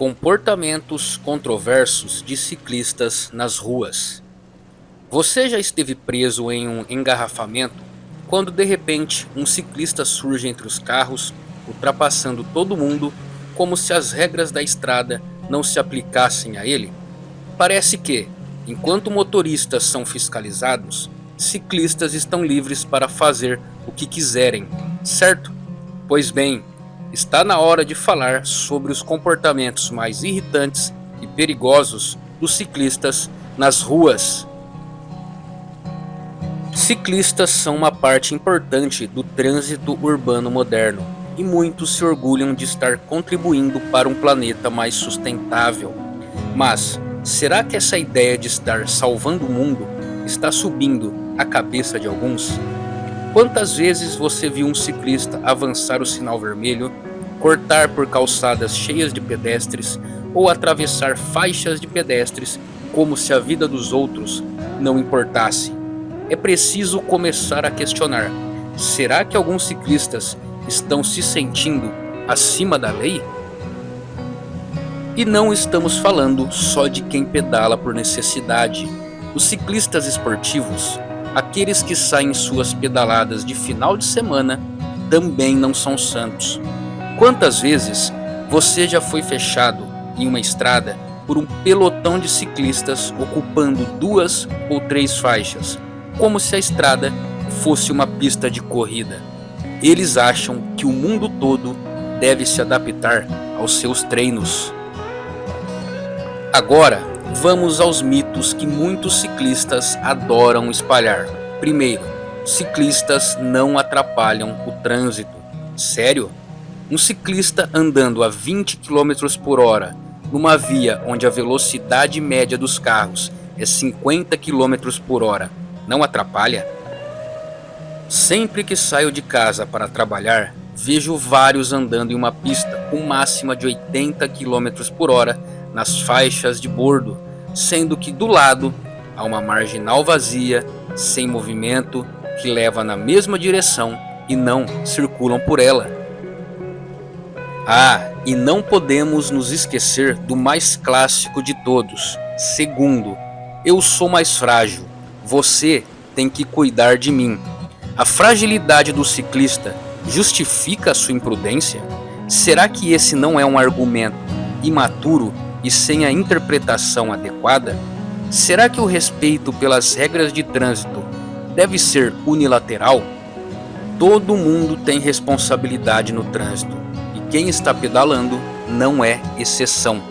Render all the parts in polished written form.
Comportamentos controversos de ciclistas nas ruas. Você já esteve preso em um engarrafamento quando de repente um ciclista surge entre os carros, ultrapassando todo mundo como se as regras da estrada não se aplicassem a ele? Parece que, enquanto motoristas são fiscalizados, ciclistas estão livres para fazer o que quiserem, certo? Pois bem, está na hora de falar sobre os comportamentos mais irritantes e perigosos dos ciclistas nas ruas. Ciclistas são uma parte importante do trânsito urbano moderno e muitos se orgulham de estar contribuindo para um planeta mais sustentável. Mas será que essa ideia de estar salvando o mundo está subindo a cabeça de alguns? Quantas vezes você viu um ciclista avançar o sinal vermelho, cortar por calçadas cheias de pedestres ou atravessar faixas de pedestres como se a vida dos outros não importasse? É preciso começar a questionar: será que alguns ciclistas estão se sentindo acima da lei? E não estamos falando só de quem pedala por necessidade. Os ciclistas esportivos, aqueles que saem suas pedaladas de final de semana, também não são santos. Quantas vezes você já foi fechado em uma estrada por um pelotão de ciclistas ocupando 2 ou 3 faixas, como se a estrada fosse uma pista de corrida? Eles acham que o mundo todo deve se adaptar aos seus treinos. Agora, vamos aos mitos que muitos ciclistas adoram espalhar. Primeiro, ciclistas não atrapalham o trânsito. Sério? Um ciclista andando a 20 km por hora numa via onde a velocidade média dos carros é 50 km por hora não atrapalha? Sempre que saio de casa para trabalhar, vejo vários andando em uma pista com máxima de 80 km por hora nas faixas de bordo, sendo que do lado há uma marginal vazia, sem movimento, que leva na mesma direção e não circulam por ela. E não podemos nos esquecer do mais clássico de todos. Segundo, eu sou mais frágil, você tem que cuidar de mim. A fragilidade do ciclista justifica a sua imprudência? Será que esse não é um argumento imaturo e sem a interpretação adequada? Será que o respeito pelas regras de trânsito deve ser unilateral? Todo mundo tem responsabilidade no trânsito e quem está pedalando não é exceção.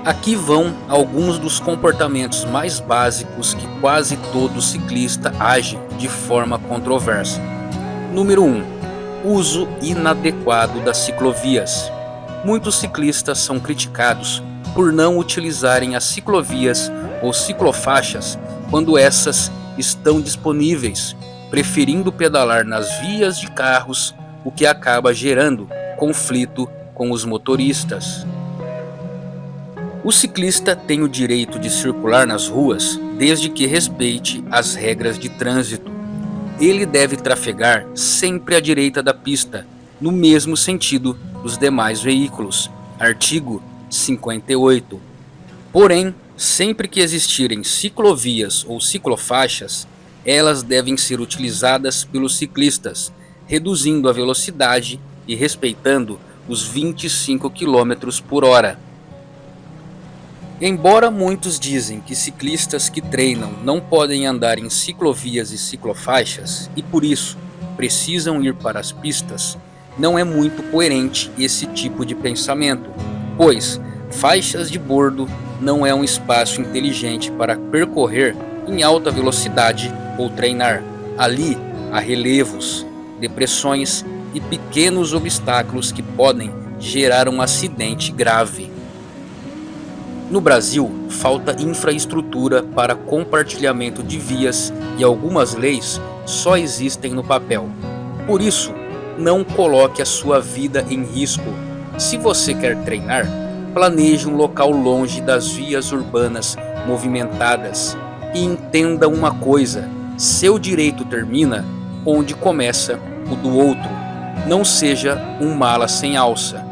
Aqui vão alguns dos comportamentos mais básicos que quase todo ciclista age de forma controversa. Número 1. Uso inadequado das ciclovias. Muitos ciclistas são criticados por não utilizarem as ciclovias ou ciclofaixas quando essas estão disponíveis, preferindo pedalar nas vias de carros, o que acaba gerando conflito com os motoristas. O ciclista tem o direito de circular nas ruas desde que respeite as regras de trânsito. Ele deve trafegar sempre à direita da pista, no mesmo sentido dos demais veículos. Artigo 58. Porém, sempre que existirem ciclovias ou ciclofaixas, elas devem ser utilizadas pelos ciclistas, reduzindo a velocidade e respeitando os 25 km por hora. Embora muitos dizem que ciclistas que treinam não podem andar em ciclovias e ciclofaixas e por isso precisam ir para as pistas, não é muito coerente esse tipo de pensamento, pois faixas de bordo não é um espaço inteligente para percorrer em alta velocidade ou treinar. Ali há relevos, depressões e pequenos obstáculos que podem gerar um acidente grave. No Brasil, falta infraestrutura para compartilhamento de vias e algumas leis só existem no papel. Por isso, não coloque a sua vida em risco. Se você quer treinar, planeje um local longe das vias urbanas movimentadas e entenda uma coisa: seu direito termina onde começa o do outro. Não seja um mala sem alça.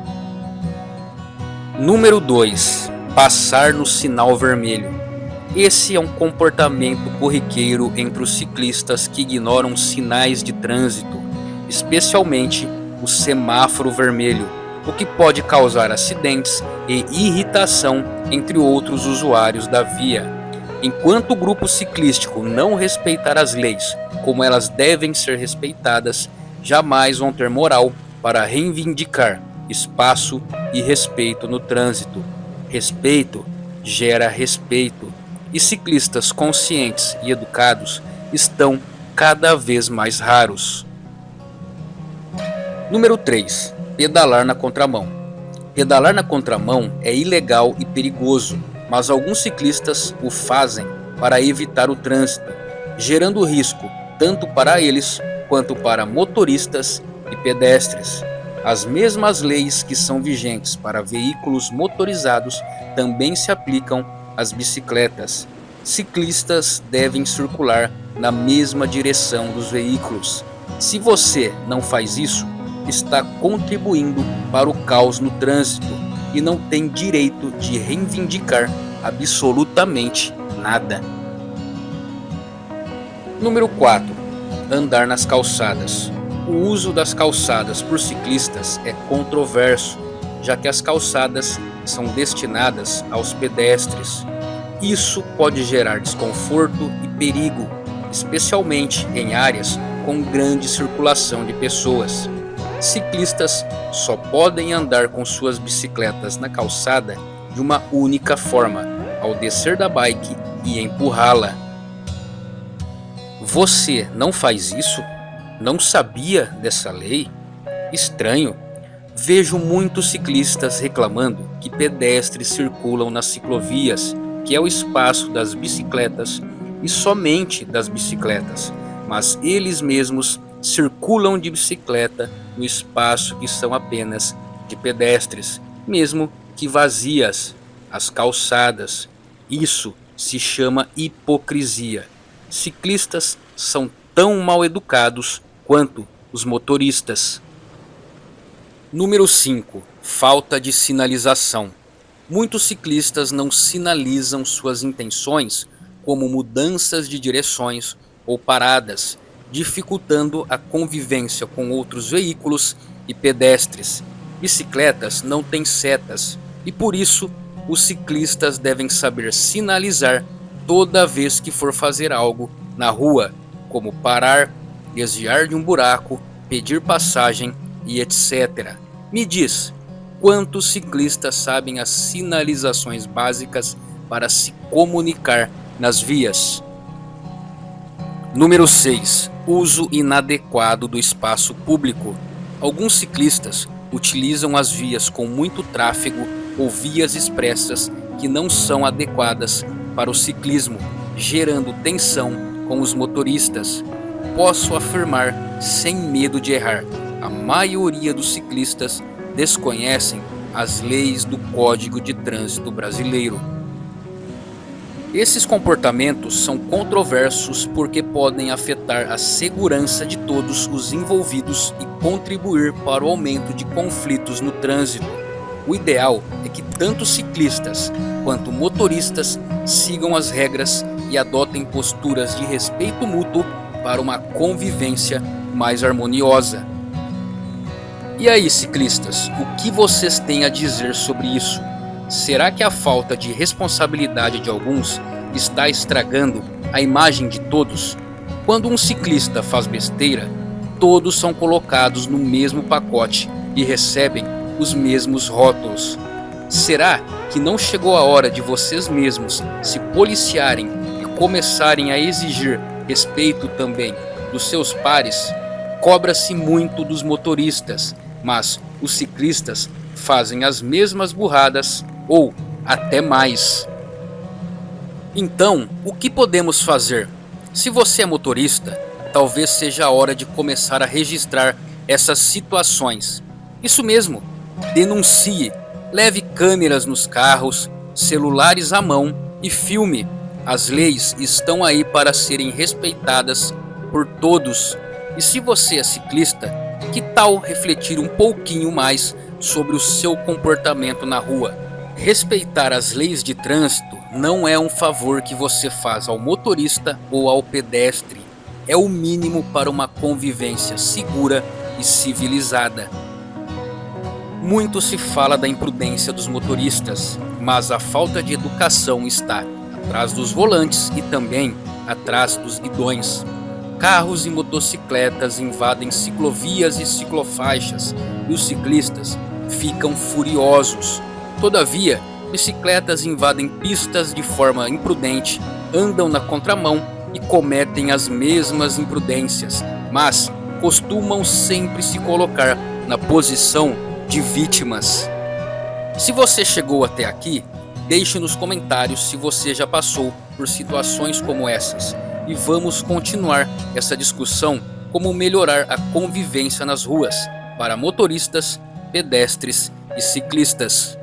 Número 2. Passar no sinal vermelho. Esse é um comportamento corriqueiro entre os ciclistas que ignoram sinais de trânsito, especialmente o semáforo vermelho, o que pode causar acidentes e irritação entre outros usuários da via. Enquanto o grupo ciclístico não respeitar as leis como elas devem ser respeitadas, jamais vão ter moral para reivindicar espaço e respeito no trânsito. Respeito gera respeito, e ciclistas conscientes e educados estão cada vez mais raros. Número 3. Pedalar na contramão. Pedalar na contramão é ilegal e perigoso, mas alguns ciclistas o fazem para evitar o trânsito, gerando risco tanto para eles quanto para motoristas e pedestres. As mesmas leis que são vigentes para veículos motorizados também se aplicam às bicicletas. Ciclistas devem circular na mesma direção dos veículos. Se você não faz isso, está contribuindo para o caos no trânsito e não tem direito de reivindicar absolutamente nada. Número 4. Andar nas calçadas. O uso das calçadas por ciclistas é controverso, já que as calçadas são destinadas aos pedestres. Isso pode gerar desconforto e perigo, especialmente em áreas com grande circulação de pessoas. Ciclistas só podem andar com suas bicicletas na calçada de uma única forma, ao descer da bike e empurrá-la. Você não faz isso? Não sabia dessa lei? Estranho. Vejo muitos ciclistas reclamando que pedestres circulam nas ciclovias, que é o espaço das bicicletas e somente das bicicletas, mas eles mesmos circulam de bicicleta no espaço que são apenas de pedestres, mesmo que vazias, as calçadas. Isso se chama hipocrisia. Ciclistas são tão mal educados quanto os motoristas. Número 5. Falta de sinalização. Muitos ciclistas não sinalizam suas intenções, como mudanças de direções ou paradas, dificultando a convivência com outros veículos e pedestres. Bicicletas não têm setas e por isso os ciclistas devem saber sinalizar toda vez que for fazer algo na rua, como parar, desviar de um buraco, pedir passagem e etc. Me diz, quantos ciclistas sabem as sinalizações básicas para se comunicar nas vias? Número 6. Uso inadequado do espaço público. Alguns ciclistas utilizam as vias com muito tráfego ou vias expressas que não são adequadas para o ciclismo, gerando tensão com os motoristas. Posso afirmar, sem medo de errar, a maioria dos ciclistas desconhecem as leis do Código de Trânsito Brasileiro. Esses comportamentos são controversos porque podem afetar a segurança de todos os envolvidos e contribuir para o aumento de conflitos no trânsito. O ideal é que tanto ciclistas quanto motoristas sigam as regras e adotem posturas de respeito mútuo para uma convivência mais harmoniosa. E aí, ciclistas, o que vocês têm a dizer sobre isso? Será que a falta de responsabilidade de alguns está estragando a imagem de todos? Quando um ciclista faz besteira, todos são colocados no mesmo pacote e recebem os mesmos rótulos. Será que não chegou a hora de vocês mesmos se policiarem e começarem a exigir respeito também dos seus pares? Cobra-se muito dos motoristas, mas os ciclistas fazem as mesmas burradas ou até mais. Então, o que podemos fazer? Se você é motorista, talvez seja a hora de começar a registrar essas situações. Isso mesmo, denuncie, leve câmeras nos carros, celulares à mão e filme. As leis estão aí para serem respeitadas por todos. E se você é ciclista, que tal refletir um pouquinho mais sobre o seu comportamento na rua? Respeitar as leis de trânsito não é um favor que você faz ao motorista ou ao pedestre. É o mínimo para uma convivência segura e civilizada. Muito se fala da imprudência dos motoristas, mas a falta de educação está atrás dos volantes e também atrás dos guidões. Carros e motocicletas invadem ciclovias e ciclofaixas e os ciclistas ficam furiosos. Todavia, bicicletas invadem pistas de forma imprudente, andam na contramão e cometem as mesmas imprudências, mas costumam sempre se colocar na posição de vítimas. Se você chegou até aqui, deixe nos comentários se você já passou por situações como essas e vamos continuar essa discussão como melhorar a convivência nas ruas para motoristas, pedestres e ciclistas.